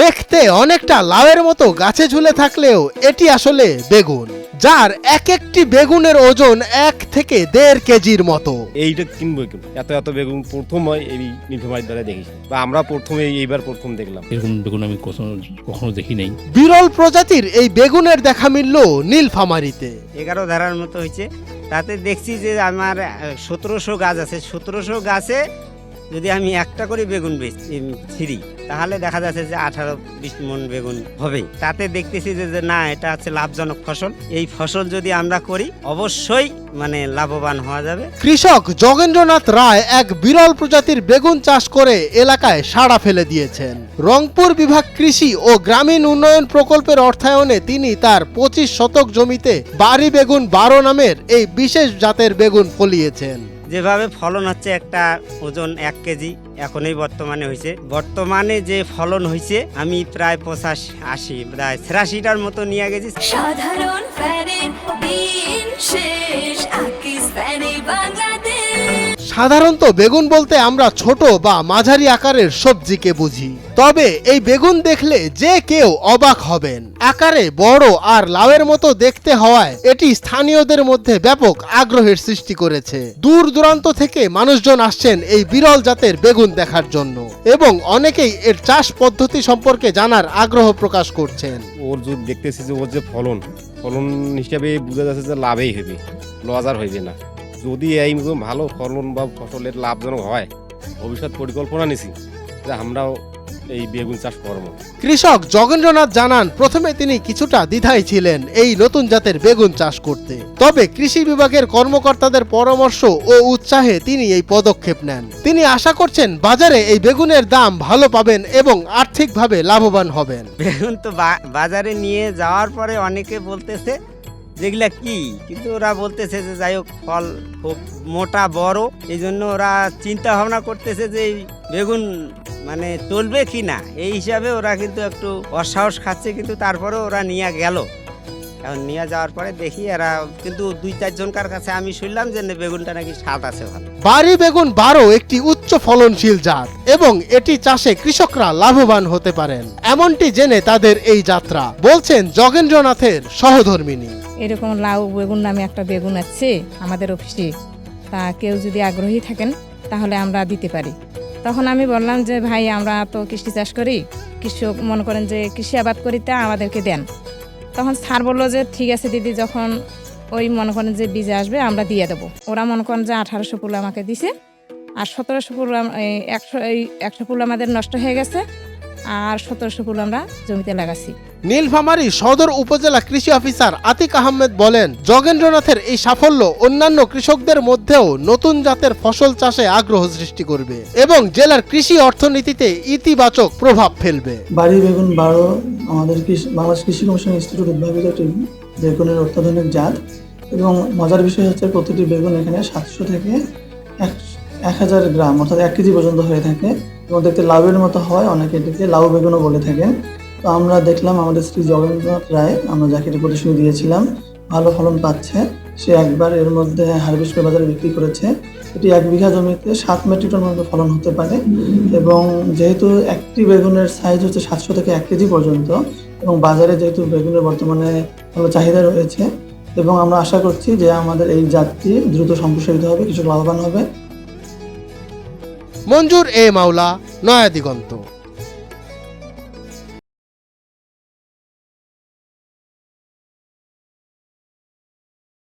দেখতে অনেকটা লাউয়ের মতো গাছে ঝুলে থাকলেও এটি আসলে বেগুন, যার এক একটি বেগুনের ওজন 1 থেকে 1.5 কেজির মতো। এইটা কিনবো এত এত বেগুন প্রথম হয় এই নীলফামারীর দ্বারা দেখি, বা আমরা এইবার প্রথম দেখলাম। এরকম বেগুন আমি কখনো দেখি নাই। বিরল প্রজাতির এই বেগুনের দেখা মিলল নীলফামারীতে। 11 ধারার মতো হয়েছে, তাতে দেখছি যে আমার 1700 গাছ আছে, 1700 গাছে যদি আমি একটা করে বেগুন ছিঁড়ি তাহলে দেখা যাচ্ছে যে 18-20 মণ বেগুন হবে। তাতে দেখতেছি যে না, এটা হচ্ছে লাভজনক ফসল। এই ফসল যদি আমরা করি অবশ্যই লাভবান হওয়া যাবে। কৃষক যোগেন্দ্রনাথ রায় এক বিরল প্রজাতির বেগুন চাষ করে এলাকায় সাড়া ফেলে দিয়েছেন। রংপুর বিভাগ কৃষি ও গ্রামীণ উন্নয়ন প্রকল্পের অর্থায়নে তিনি তার 25 শতক জমিতে বাড়ি বেগুন 12 নামের এই বিশেষ জাতের বেগুন ফলিয়েছেন। যেভাবে ফলন হচ্ছে, একটা ওজন 1 কেজি এখনই বর্তমানে হয়েছে। বর্তমানে যে ফলন হয়েছে আমি প্রায় 85-80 প্রায় 83টার মতো নিয়ে গেছি। সাধারণ ফ্যানের দিন শেষ, আকিস ফ্যানে বাংলাদেশ। সাধারণত বেগুন বলতে আমরা ছোট বা মাঝারি আকারের সবজিকে বুঝি, তবে এই বেগুন দেখলে যে কেউ অবাক হবেন। আকারে বড় আর লাউয়ের মতো দেখতে হওয়ায় এটি স্থানীয়দের মধ্যে ব্যাপক আগ্রহের সৃষ্টি করেছে। দূর দূরান্ত থেকে মানুষজন আসছেন এই বিরল জাতের বেগুন দেখার জন্য এবং অনেকেই এর চাষ পদ্ধতি সম্পর্কে জানার আগ্রহ প্রকাশ করছেন। ওর যদি দেখতেছি যে ওর যে ফলন হিসাবে বোঝা যাচ্ছে যে লাভেই হবে, লজার হইবে না। যদি এই ভালো ফলন বা ফসলের লাভজনক হয়, ভবিষ্যৎ পরিকল্পনা নিছি যে আমরাও এই বেগুন চাষ করব। কৃষক যোগেন্দ্রনাথ জানান, প্রথমে তিনি কিছুটা দ্বিধায় ছিলেন এই নতুন জাতের বেগুন চাষ করতে, তবে কৃষি বিভাগের কর্মকর্তাদের পরামর্শ ও উৎসাহে তিনি এই পদক্ষেপ নেন। তিনি আশা করছেন বাজারে এই বেগুনের দাম ভালো পাবেন এবং আর্থিকভাবে লাভবান হবেন। বেগুন তো বাজারে নিয়ে যাওয়ার পরে অনেকে বলতেছে যেগুলা কি, কিন্তু ওরা বলতেছে যে যাই হোক ফল খুব মোটা বড়, এই জন্য ওরা চিন্তা ভাবনা করতেছে যে এই বেগুন চলবে কি না, এই হিসাবে ওরা কিন্তু একটু অসাহস খাচ্ছে। কিন্তু তারপরে ওরা নিয়ে গেল, এখন নিয়ে যাওয়ার পরে দেখি এরা কিন্তু 2-4 জনকার কাছে আমি শুনলাম যে বেগুনটা নাকি স্বাদ আছে ভালো। বাড়ি বেগুন 12 একটি উচ্চ ফলনশীল জাত এবং এটি চাষে কৃষকরা লাভবান হতে পারেন, এমনটি জেনে তাদের এই যাত্রা, বলছেন যোগেন্দ্রনাথের সহধর্মিনী। এরকম লাউ বেগুন নামে একটা বেগুন আছে আমাদের অফিসে, তা কেউ যদি আগ্রহী থাকেন তাহলে আমরা দিতে পারি। তখন আমি বললাম যে ভাই, আমরা তো কৃষি চাষ করি, কৃষক মনে করেন যে কৃষি আবাদ করি, তা আমাদেরকে দেন। তখন স্যার বললো যে ঠিক আছে দিদি, যখন ওই মনে করেন যে বীজ আসবে আমরা দিয়ে দেবো। ওরা মনে করেন যে 1800 ফুল আমাকে দিছে, আর 1700 ফুল 100 ফুল আমাদের নষ্ট হয়ে গেছে, আর 1700 ফুল আমরা জমিতে লাগাচ্ছি। নীলফামারী সদর উপজেলা কৃষি অফিসার আতিক আহমেদ বলেন, যোগেন্দ্রনাথের এই সাফল্য অন্যান্য কৃষকদের মধ্যেও নতুন জাতের ফসল চাষে আগ্রহ সৃষ্টি করবে এবং জেলার কৃষি অর্থনীতিতে ইতিবাচক প্রভাব ফেলবে। বাড়ি বেগুন 12 আমাদের বাংলাদেশ কৃষি কমিশন ইনস্টিটিউট উদ্ভাবিত একটি বেগুনের অত্যাধুনিক জাত এবং মজার বিষয় হচ্ছে প্রতিটি বেগুন এখানে 700 থেকে 1000 গ্রাম অর্থাৎ 1 কেজি পর্যন্ত হয়ে থাকে এবং দেখতে লাউয়ের মতো হয়, অনেকে এটিকে লাউ বেগুনও বলে থাকেন। তো আমরা দেখলাম আমাদের শ্রী যোগেন্দ্রনাথ রায়, আমরা যাকে প্রদর্শনী দিয়েছিলাম, ভালো ফলন পাচ্ছে। সে একবার এর মধ্যে হারভেস্ট করে বাজারে বিক্রি করেছে। এটি 1 বিঘা জমিতে 7 মেট্রিক টন মতো ফলন হতে পারে এবং যেহেতু একটি বেগুনের সাইজ হচ্ছে 700 থেকে 1 কেজি পর্যন্ত এবং বাজারে যেহেতু বেগুনের বর্তমানে ভালো চাহিদা রয়েছে এবং আমরা আশা করছি যে আমাদের এই জাতটি দ্রুত সম্প্রসারিত হবে, কিছু লাভবান হবে। মঞ্জুর এ মাওলা, নয়া দিগন্ত।